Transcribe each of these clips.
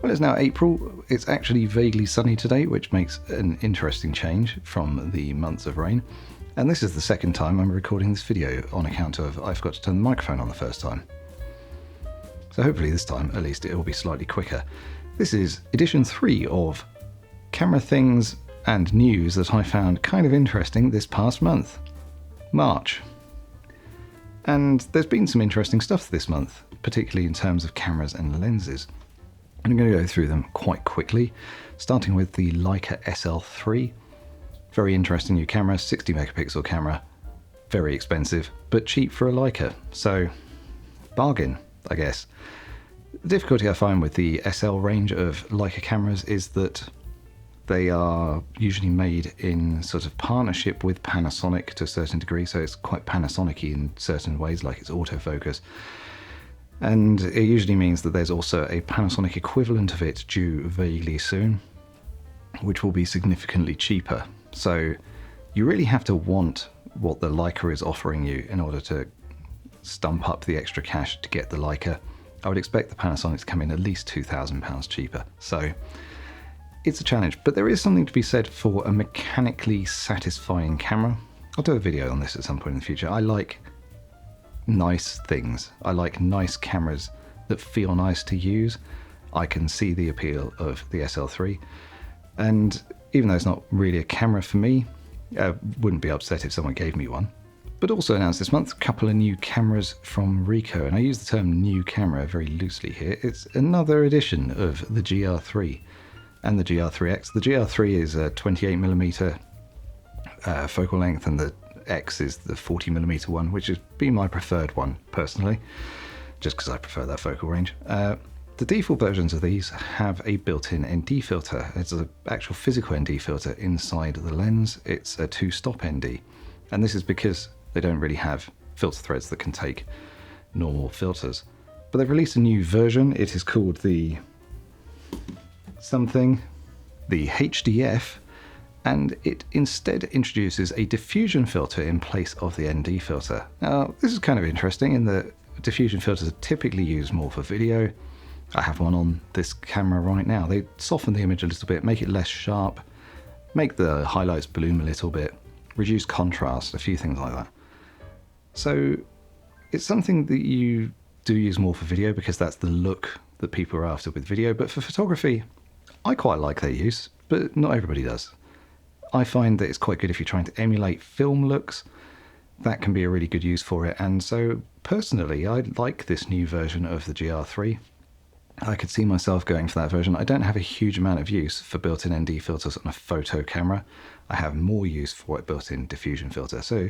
Well, it's now April. It's actually vaguely sunny today, which makes an interesting change from the months of rain. And this is the second time I'm recording this video on account of I forgot to turn the microphone on the first time. So hopefully this time, at least, it will be slightly quicker. This is edition 3 of camera things and news that I found kind of interesting this past month, March. And there's been some interesting stuff this month, particularly in terms of cameras and lenses. I'm going to go through them quite quickly, starting with the Leica SL-3. Very interesting new camera, 60 megapixel camera, very expensive, but cheap for a Leica, so bargain, I guess. The difficulty I find with the SL range of Leica cameras is that they are usually made in sort of partnership with Panasonic to a certain degree, so it's quite Panasonic-y in certain ways, like its autofocus. And it usually means that there's also a Panasonic equivalent of it due vaguely soon, which will be significantly cheaper. So you really have to want what the Leica is offering you in order to stump up the extra cash to get the Leica. I would expect the Panasonic to come in at least £2,000 cheaper. So it's a challenge, but there is something to be said for a mechanically satisfying camera. I'll do a video on this at some point in the future. I like nice things. I like nice cameras that feel nice to use. I can see the appeal of the SL-3, and even though it's not really a camera for me, I wouldn't be upset if someone gave me one. But also announced this month a couple of new cameras from Ricoh, and I use the term new camera very loosely here. It's another edition of the GR3 and the GR3X. The GR3 is a 28mm focal length, and the X is the 40mm one, which has been my preferred one personally, just because I prefer that focal range. The default versions of these have a built-in ND filter. It's an actual physical ND filter inside the lens. It's a 2-stop ND, and this is because they don't really have filter threads that can take normal filters. But they've released a new version. It is called the HDF, and it instead introduces a diffusion filter in place of the ND filter. Now, this is kind of interesting in that diffusion filters are typically used more for video. I have one on this camera right now. They soften the image a little bit, make it less sharp, make the highlights bloom a little bit, reduce contrast, a few things like that. So it's something that you do use more for video because that's the look that people are after with video. But for photography, I quite like their use, but not everybody does. I find that it's quite good if you're trying to emulate film looks. That can be a really good use for it. And so personally, I like this new version of the GR3. I could see myself going for that version. I don't have a huge amount of use for built-in ND filters on a photo camera. I have more use for a built-in diffusion filter. So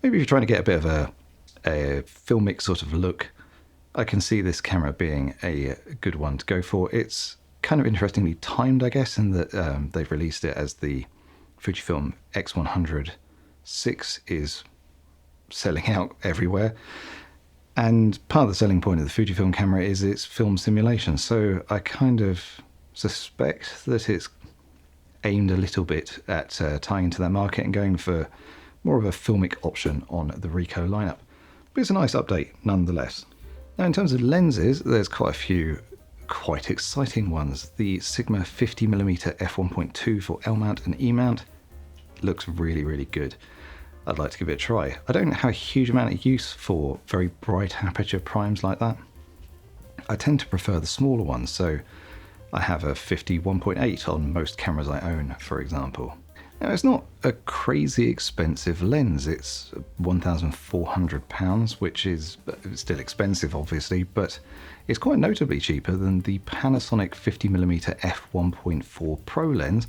maybe if you're trying to get a bit of a filmic sort of look, I can see this camera being a good one to go for. It's kind of interestingly timed, I guess, in that they've released it as the Fujifilm X100-6 is selling out everywhere. And part of the selling point of the Fujifilm camera is its film simulation. So I kind of suspect that it's aimed a little bit at tying into that market and going for more of a filmic option on the Ricoh lineup. But it's a nice update nonetheless. Now, in terms of lenses, there's quite a few quite exciting ones. The Sigma 50mm f1.2 for L mount and E mount looks really, really good. I'd like to give it a try. I don't have a huge amount of use for very bright aperture primes like that. I tend to prefer the smaller ones, so I have a 51.8 on most cameras I own, for example. Now, it's not a crazy expensive lens. It's £1,400, which is still expensive, obviously, but it's quite notably cheaper than the Panasonic 50mm f1.4 Pro lens,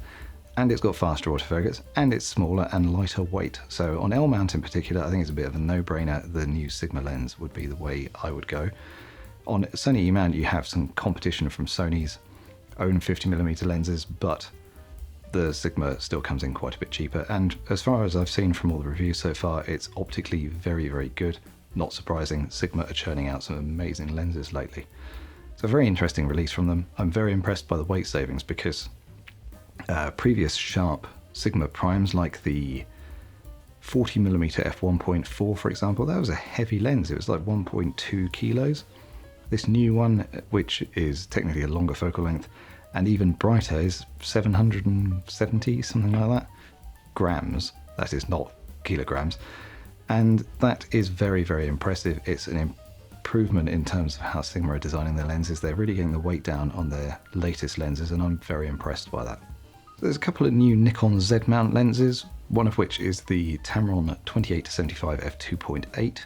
and it's got faster autofocus, and it's smaller and lighter weight. So on L mount in particular, I think it's a bit of a no-brainer. The new Sigma lens would be the way I would go. On Sony E mount, you have some competition from Sony's own 50mm lenses, but the Sigma still comes in quite a bit cheaper, and as far as I've seen from all the reviews so far, it's optically very, very good. Not surprising, Sigma are churning out some amazing lenses lately. It's a very interesting release from them. I'm very impressed by the weight savings because previous sharp Sigma primes like the 40mm f1.4, for example, that was a heavy lens. It was like 1.2 kilos. This new one, which is technically a longer focal length and even brighter, is 770, something like that, grams. That is not kilograms. And that is very, very impressive. It's an improvement in terms of how Sigma are designing their lenses. They're really getting the weight down on their latest lenses, and I'm very impressed by that. There's a couple of new Nikon Z mount lenses, one of which is the Tamron 28-75 f2.8.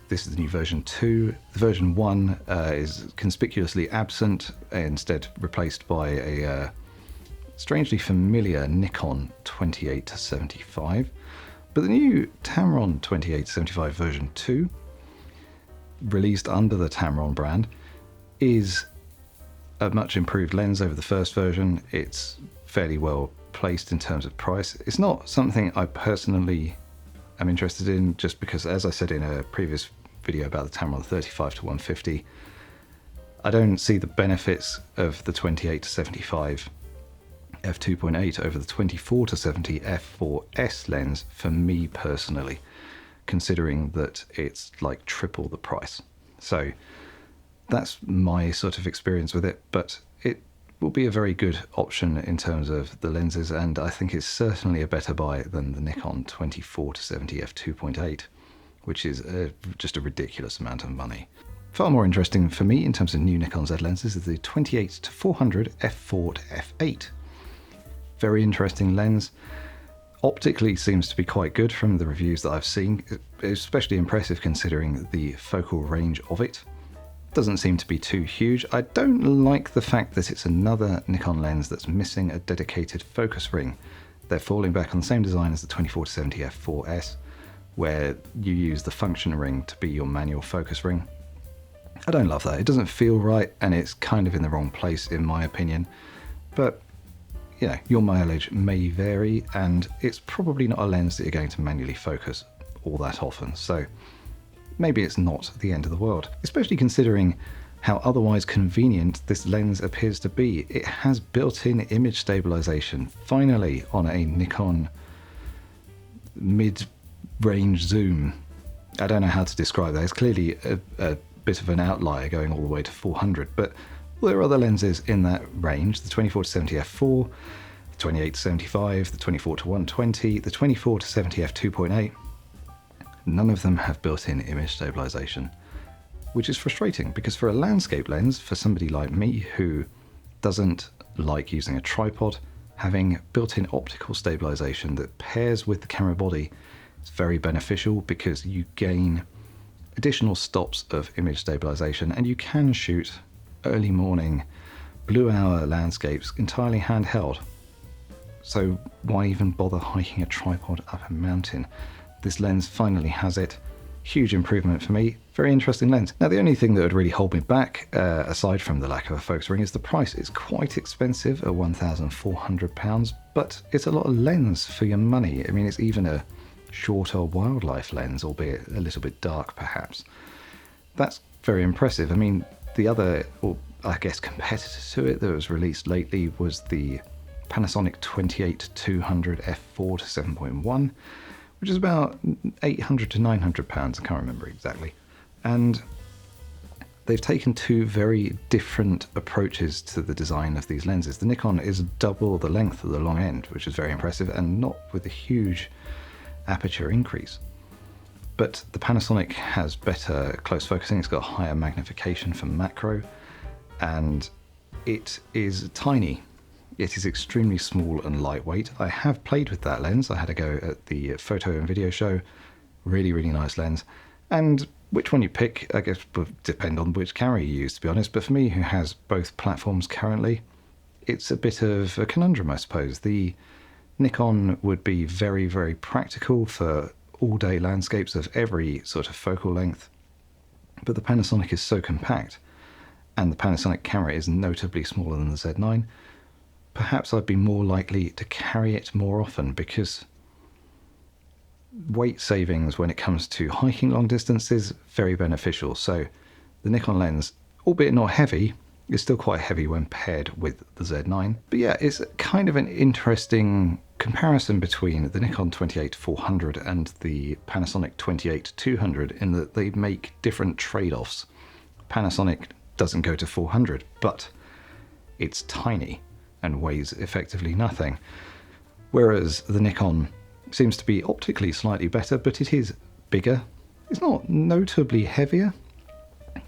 This is the new version 2. The version 1 is conspicuously absent, instead replaced by a strangely familiar Nikon 28-75. But the new Tamron 28-75 version 2, released under the Tamron brand, is a much improved lens over the first version. It's fairly well placed in terms of price. It's not something I personally am interested in, just because, as I said in a previous video about the Tamron 35-150, I don't see the benefits of the 28-75 f2.8 over the 24-70 f4S lens for me personally, considering that it's like triple the price. So that's my sort of experience with it, but it will be a very good option in terms of the lenses, and I think it's certainly a better buy than the Nikon 24-70 f2.8, which is just a ridiculous amount of money. Far more interesting for me in terms of new Nikon Z lenses is the 28-400 f4 to f8. Very interesting lens. Optically seems to be quite good from the reviews that I've seen, especially impressive considering the focal range of it. Doesn't seem to be too huge. I don't like the fact that it's another Nikon lens that's missing a dedicated focus ring. They're falling back on the same design as the 24-70 f4S, where you use the function ring to be your manual focus ring. I don't love that. It doesn't feel right, and it's kind of in the wrong place in my opinion. But you know, your mileage may vary, and it's probably not a lens that you're going to manually focus all that often, so maybe it's not the end of the world, especially considering how otherwise convenient this lens appears to be. It has built-in image stabilization, finally, on a Nikon mid-range zoom. I don't know how to describe that. It's clearly a bit of an outlier going all the way to 400, but there are other lenses in that range, the 24-70 f4, the 28-75, the 24-120, the 24-70 f2.8. None of them have built-in image stabilization, which is frustrating because for a landscape lens, for somebody like me who doesn't like using a tripod, having built-in optical stabilization that pairs with the camera body is very beneficial, because you gain additional stops of image stabilization and you can shoot early morning blue hour landscapes entirely handheld. So why even bother hiking a tripod up a mountain? This lens finally has it. Huge improvement for me. Very interesting lens. Now, the only thing that would really hold me back, aside from the lack of a focus ring, is the price. It's quite expensive at £1,400, but it's a lot of lens for your money. I mean, it's even a shorter wildlife lens, albeit a little bit dark perhaps. That's very impressive. I mean, the other, or I guess competitor to it that was released lately was the Panasonic 28-200 f4 to 7.1, which is about £800 to £900, I can't remember exactly. And they've taken two very different approaches to the design of these lenses. The Nikon is double the length of the long end, which is very impressive, and not with a huge aperture increase. But the Panasonic has better close focusing, it's got higher magnification for macro, and it is tiny. It is extremely small and lightweight. I have played with that lens. I had a go at the photo and video show. Really, really nice lens. And which one you pick, I guess, will depend on which camera you use, to be honest. But for me, who has both platforms currently, it's a bit of a conundrum, I suppose. The Nikon would be very, very practical for all-day landscapes of every sort of focal length. But the Panasonic is so compact, and the Panasonic camera is notably smaller than the Z9. Perhaps I'd be more likely to carry it more often, because weight savings when it comes to hiking long distances, very beneficial. So the Nikon lens, albeit not heavy, is still quite heavy when paired with the Z9. But yeah, it's kind of an interesting comparison between the Nikon 28-400 and the Panasonic 28-200 in that they make different trade-offs Panasonic doesn't go to 400, but it's tiny and weighs effectively nothing. Whereas the Nikon seems to be optically slightly better, but it is bigger. It's not notably heavier,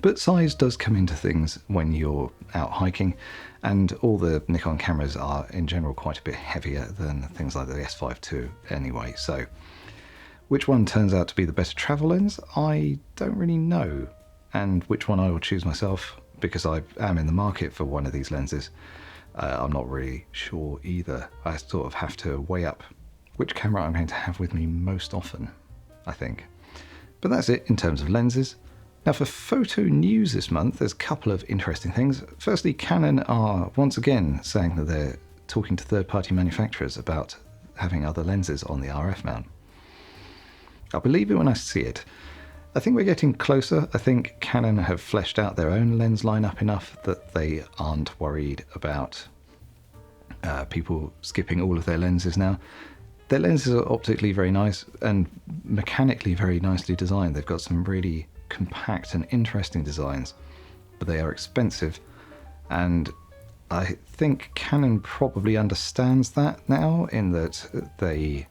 but size does come into things when you're out hiking, and all the Nikon cameras are in general quite a bit heavier than things like the S5 II anyway. So which one turns out to be the better travel lens, I don't really know. And which one I will choose myself, because I am in the market for one of these lenses, I'm not really sure either. I sort of have to weigh up which camera I'm going to have with me most often, I think. But that's it in terms of lenses. Now for photo news this month, there's a couple of interesting things. Firstly, Canon are once again saying that they're talking to third-party manufacturers about having other lenses on the RF mount. I'll believe it when I see it. I think we're getting closer. I think Canon have fleshed out their own lens lineup enough that they aren't worried about people skipping all of their lenses now. Their lenses are optically very nice and mechanically very nicely designed. They've got some really compact and interesting designs, but they are expensive, and I think Canon probably understands that now, in that they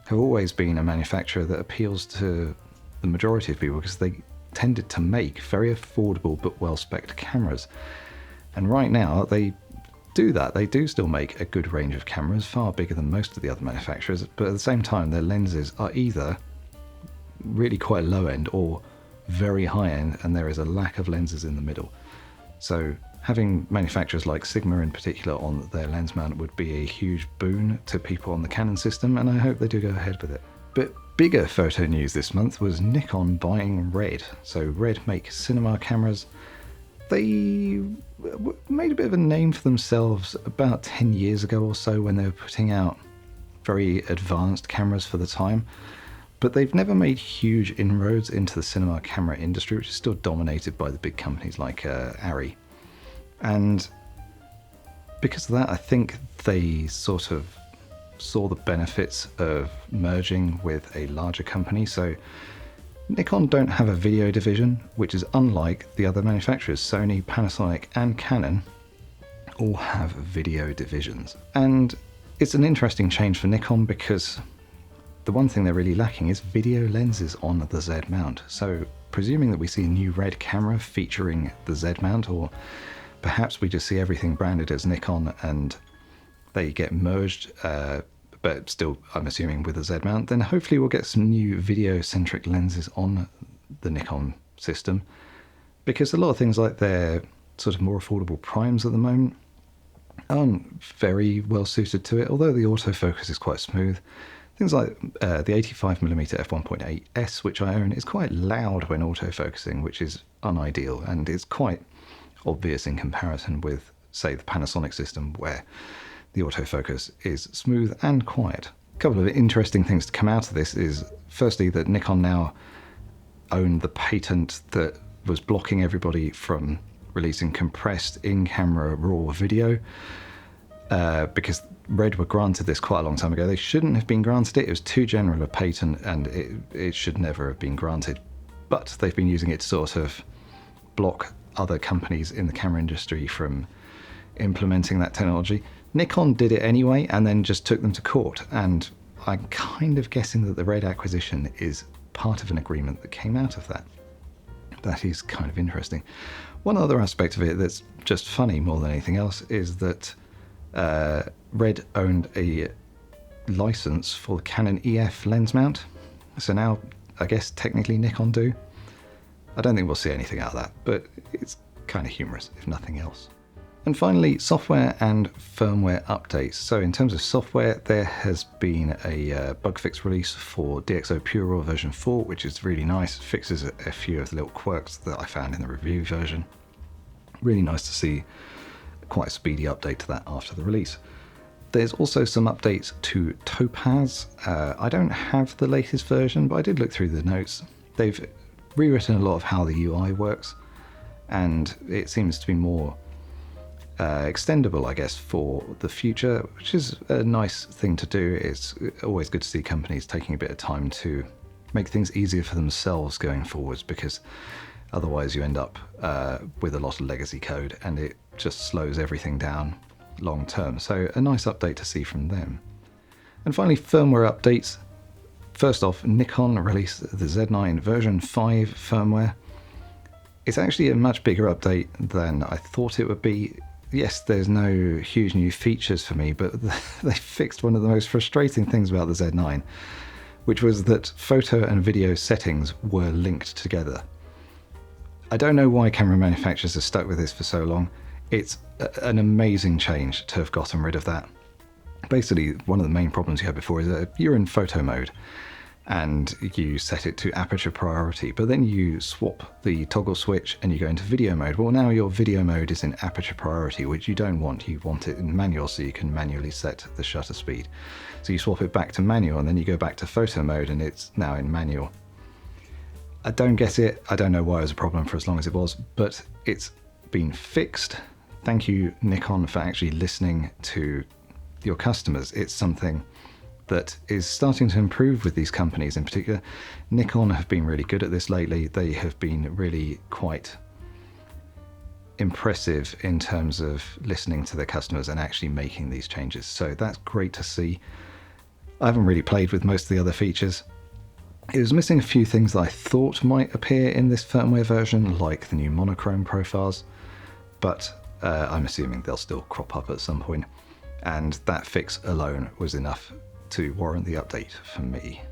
have always been a manufacturer that appeals to the majority of people because they tended to make very affordable but well-spec'd cameras. And right now they do that. They do still make a good range of cameras, far bigger than most of the other manufacturers, but at the same time their lenses are either really quite low end or very high end, and there is a lack of lenses in the middle. So having manufacturers like Sigma in particular on their lens mount would be a huge boon to people on the Canon system, and I hope they do go ahead with it. But bigger photo news this month was Nikon buying Red. So Red make cinema cameras. They made a bit of a name for themselves about 10 years ago or so when they were putting out very advanced cameras for the time. But they've never made huge inroads into the cinema camera industry, which is still dominated by the big companies like Arri. And because of that, I think they sort of saw the benefits of merging with a larger company. So Nikon don't have a video division, which is unlike the other manufacturers. Sony, Panasonic and Canon all have video divisions. And it's an interesting change for Nikon because the one thing they're really lacking is video lenses on the Z mount. So presuming that we see a new Red camera featuring the Z mount, or perhaps we just see everything branded as Nikon and they get merged, but still I'm assuming with a Z mount, then hopefully we'll get some new video-centric lenses on the Nikon system, because a lot of things like their sort of more affordable primes at the moment aren't very well suited to it, although the autofocus is quite smooth. Things like the 85mm f1.8s, which I own, is quite loud when autofocusing, which is unideal, and it's quite obvious in comparison with, say, the Panasonic system, where the autofocus is smooth and quiet. A couple of interesting things to come out of this is, firstly, that Nikon now own the patent that was blocking everybody from releasing compressed in-camera raw video, because Red were granted this quite a long time ago. They shouldn't have been granted it. It was too general a patent and it should never have been granted. But they've been using it to sort of block other companies in the camera industry from implementing that technology. Nikon did it anyway and then just took them to court. And I'm kind of guessing that the Red acquisition is part of an agreement that came out of that. That is kind of interesting. One other aspect of it that's just funny more than anything else is that Red owned a license for the Canon EF lens mount. So now I guess technically Nikon do. I don't think we'll see anything out of that, but it's kind of humorous if nothing else. And finally, software and firmware updates. So in terms of software, there has been a bug fix release for Dxo PureRAW version 4, which is really nice. It fixes a few of the little quirks that I found in the review version. Really nice to see quite a speedy update to that after the release. There's also some updates to Topaz. I don't have the latest version, but I did look through the notes. They've rewritten a lot of how the UI works, and it seems to be more extendable, I guess, for the future, which is a nice thing to do. It's always good to see companies taking a bit of time to make things easier for themselves going forwards, because Otherwise you end up with a lot of legacy code and it just slows everything down long term. So a nice update to see from them. And finally, firmware updates. First off, Nikon released the Z9 version 5 firmware. It's actually a much bigger update than I thought it would be. Yes, there's no huge new features for me, but they fixed one of the most frustrating things about the Z9, which was that photo and video settings were linked together. I don't know why camera manufacturers have stuck with this for so long. It's an amazing change to have gotten rid of that. Basically, one of the main problems you had before is that you're in photo mode and you set it to aperture priority, but then you swap the toggle switch and you go into video mode. Well, now your video mode is in aperture priority, which you don't want. You want it in manual so you can manually set the shutter speed. So you swap it back to manual and then you go back to photo mode and it's now in manual. I don't get it. I don't know why it was a problem for as long as it was, but it's been fixed. Thank you, Nikon, for actually listening to your customers. It's something that is starting to improve with these companies in particular. Nikon have been really good at this lately. They have been really quite impressive in terms of listening to their customers and actually making these changes. So that's great to see. I haven't really played with most of the other features. It was missing a few things that I thought might appear in this firmware version, like the new monochrome profiles, but I'm assuming they'll still crop up at some point. And that fix alone was enough to warrant the update for me.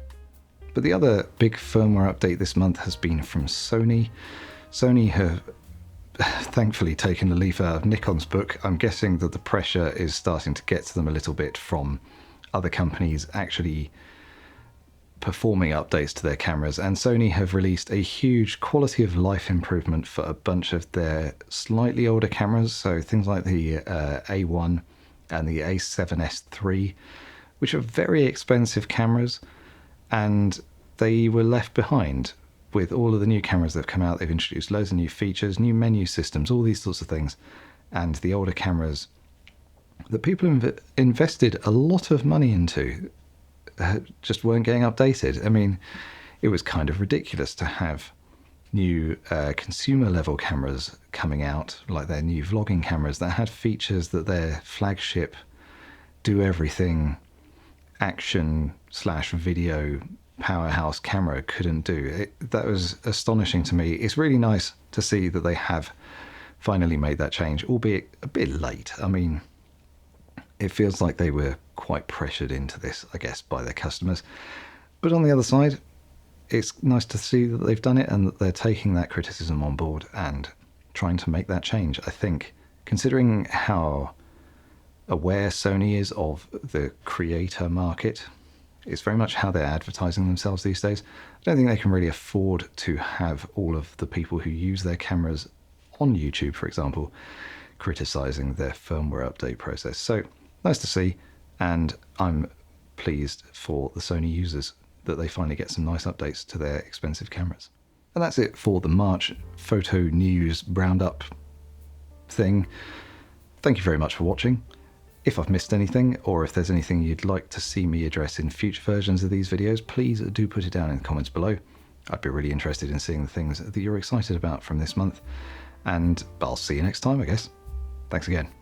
But the other big firmware update this month has been from Sony. Sony have thankfully taken a leaf out of Nikon's book. I'm guessing that the pressure is starting to get to them a little bit from other companies actually performing updates to their cameras, and Sony have released a huge quality of life improvement for a bunch of their slightly older cameras, so things like the A1 and the A7S3, which are very expensive cameras, and they were left behind with all of the new cameras that have come out. They've introduced loads of new features, new menu systems, all these sorts of things, and the older cameras that people have invested a lot of money into just weren't getting updated. I mean, it was kind of ridiculous to have new consumer level cameras coming out, like their new vlogging cameras that had features that their flagship do everything action/video powerhouse camera couldn't do. That was astonishing to me. It's really nice to see that they have finally made that change, albeit a bit late. I mean, it feels like they were quite pressured into this, I guess, by their customers. But on the other side, it's nice to see that they've done it and that they're taking that criticism on board and trying to make that change. I think, considering how aware Sony is of the creator market, it's very much how they're advertising themselves these days. I don't think they can really afford to have all of the people who use their cameras on YouTube, for example, criticizing their firmware update process. So nice to see, and I'm pleased for the Sony users that they finally get some nice updates to their expensive cameras. And that's it for the March photo news roundup thing. Thank you very much for watching. If I've missed anything, or if there's anything you'd like to see me address in future versions of these videos, please do put it down in the comments below. I'd be really interested in seeing the things that you're excited about from this month, and I'll see you next time, I guess. Thanks again.